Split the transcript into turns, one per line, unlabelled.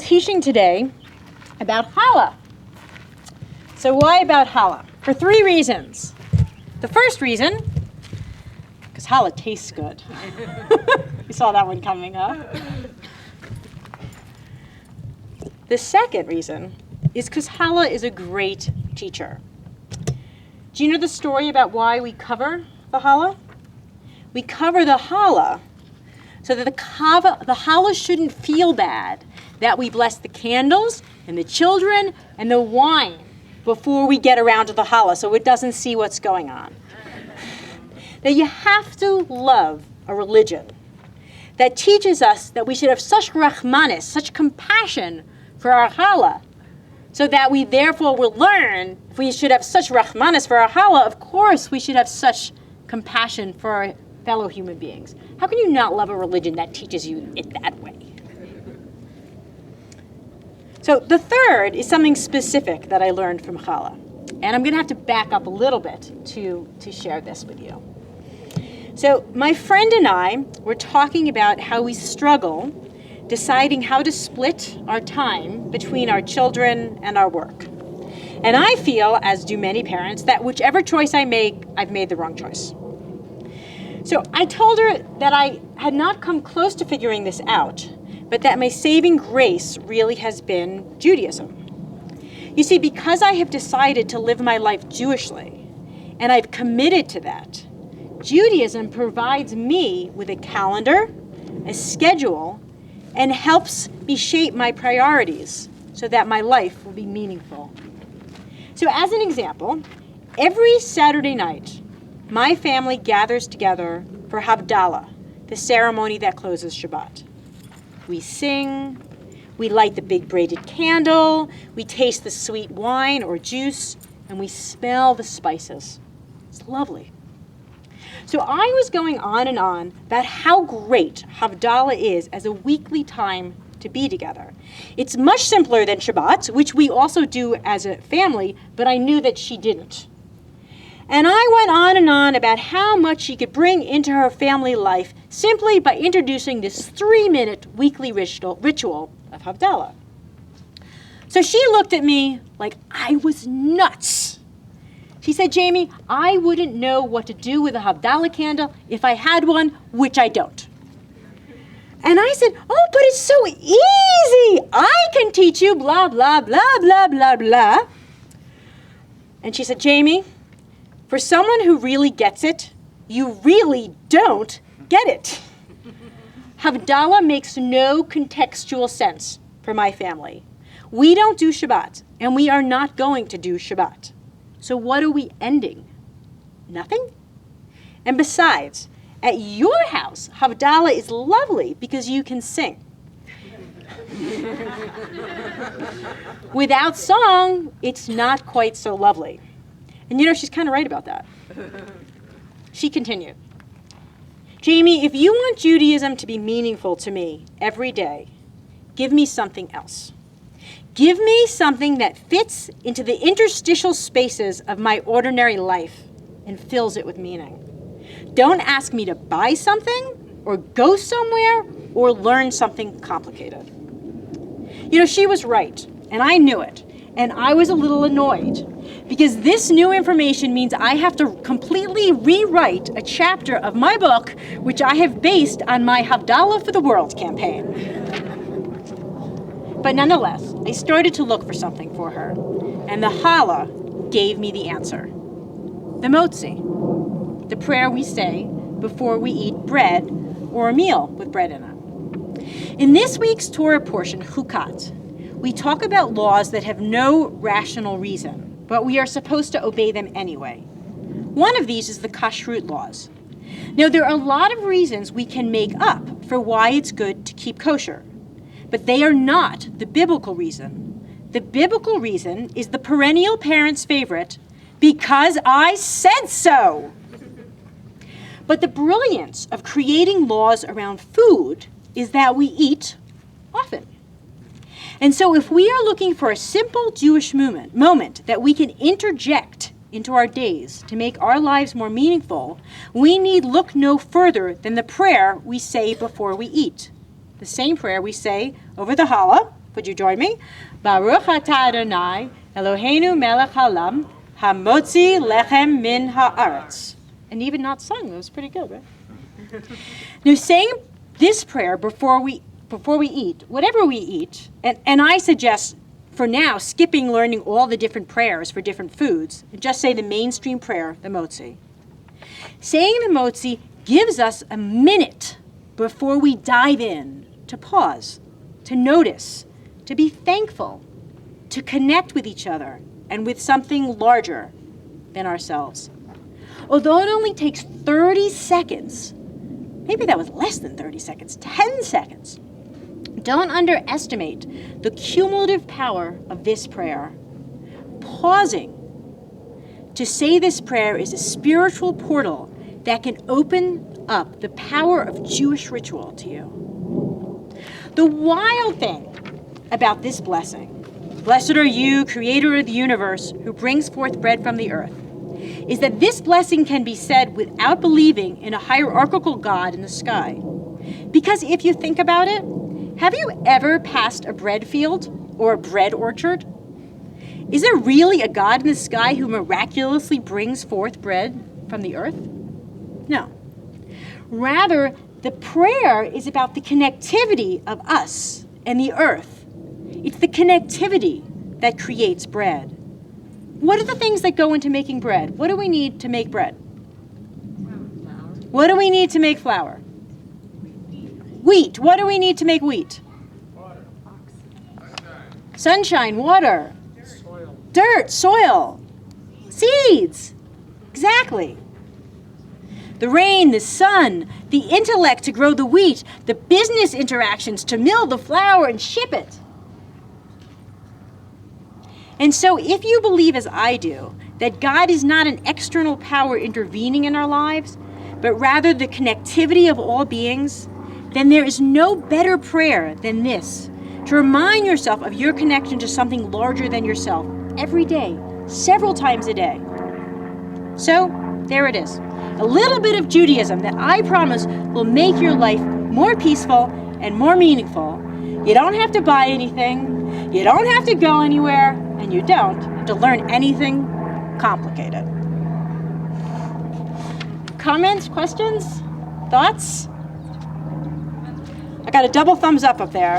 teaching today about challah. So why about challah? For 3 reasons. The first reason, because challah tastes good. You saw that one coming, huh? The second reason is because challah is a great teacher. Do you know the story about why we cover the challah? We cover the challah so that the challah shouldn't feel bad that we bless the candles and the children and the wine before we get around to the challah, so it doesn't see what's going on. That you have to love a religion that teaches us that we should have such rachmanis, such compassion for our challah, so that we therefore will learn if we should have such rachmanis for our challah, of course we should have such compassion for our fellow human beings. How can you not love a religion that teaches you it that way? So the third is something specific that I learned from challah. And I'm going to have to back up a little bit to share this with you. So my friend and I were talking about how we struggle deciding how to split our time between our children and our work. And I feel, as do many parents, that whichever choice I make, I've made the wrong choice. So I told her that I had not come close to figuring this out, but that my saving grace really has been Judaism. You see, because I have decided to live my life Jewishly, and I've committed to that, Judaism provides me with a calendar, a schedule, and helps me shape my priorities so that my life will be meaningful. So as an example, every Saturday night, my family gathers together for Havdalah, the ceremony that closes Shabbat. We sing, we light the big braided candle, we taste the sweet wine or juice, and we smell the spices. It's lovely. So I was going on and on about how great Havdalah is as a weekly time to be together. It's much simpler than Shabbat, which we also do as a family, but I knew that she didn't. And I went on and on about how much she could bring into her family life simply by introducing this 3-minute weekly ritual of Havdalah. So she looked at me like I was nuts. She said, Jamie, I wouldn't know what to do with a Havdalah candle if I had one, which I don't. And I said, oh, but it's so easy. I can teach you blah, blah, blah, blah, blah, blah. And she said, Jamie, for someone who really gets it, you really don't get it. Havdalah makes no contextual sense for my family. We don't do Shabbat, and we are not going to do Shabbat. So what are we ending? Nothing? And besides, at your house, Havdalah is lovely because you can sing. Without song, it's not quite so lovely. And you know, she's kind of right about that. She continued, Jamie, if you want Judaism to be meaningful to me every day, give me something else. Give me something that fits into the interstitial spaces of my ordinary life and fills it with meaning. Don't ask me to buy something or go somewhere or learn something complicated. You know, she was right, and I knew it, and I was a little annoyed because this new information means I have to completely rewrite a chapter of my book, which I have based on my Havdalah for the World campaign. But nonetheless, I started to look for something for her, and the challah gave me the answer. The Hamotzi, the prayer we say before we eat bread or a meal with bread in it. In this week's Torah portion, Chukat, we talk about laws that have no rational reason, but we are supposed to obey them anyway. One of these is the kashrut laws. Now, there are a lot of reasons we can make up for why it's good to keep kosher, but they are not the biblical reason. The biblical reason is the perennial parent's favorite, because I said so. But the brilliance of creating laws around food is that we eat often. And so if we are looking for a simple Jewish moment that we can interject into our days to make our lives more meaningful, we need look no further than the prayer we say before we eat. The same prayer we say over the challah Would you join me? Baruch atah Adonai, Eloheinu melech haolam, Hamotzi lechem min haaretz. And even not sung, that was pretty good, right? Now, saying this prayer before we eat, whatever we eat, and I suggest for now skipping learning all the different prayers for different foods, and just say the mainstream prayer, the Motzi. Saying the Motzi gives us a minute before we dive in to pause, to notice, to be thankful, to connect with each other and with something larger than ourselves. Although it only takes 30 seconds, maybe that was less than 30 seconds, 10 seconds, don't underestimate the cumulative power of this prayer. Pausing to say this prayer is a spiritual portal that can open up the power of Jewish ritual to you. The wild thing about this blessing, blessed are you, creator of the universe, who brings forth bread from the earth, is that this blessing can be said without believing in a hierarchical God in the sky. Because if you think about it, have you ever passed a bread field or a bread orchard? Is there really a God in the sky who miraculously brings forth bread from the earth? No. Rather, the prayer is about the connectivity of us and the earth. It's the connectivity that creates bread. What are the things that go into making bread? What do we need to make bread?
Flour.
What do we need to make flour? Wheat. What do we need to make wheat?
Water.
Sunshine, water.
Soil.
Dirt, soil. Seeds. Exactly. The rain, the sun, the intellect to grow the wheat, the business interactions to mill the flour and ship it. And so if you believe, as I do, that God is not an external power intervening in our lives, but rather the connectivity of all beings, then there is no better prayer than this, to remind yourself of your connection to something larger than yourself every day, several times a day. So, there it is. A little bit of Judaism that I promise will make your life more peaceful and more meaningful. You don't have to buy anything, you don't have to go anywhere, and you don't have to learn anything complicated. Comments, questions, thoughts? I got a double thumbs up there.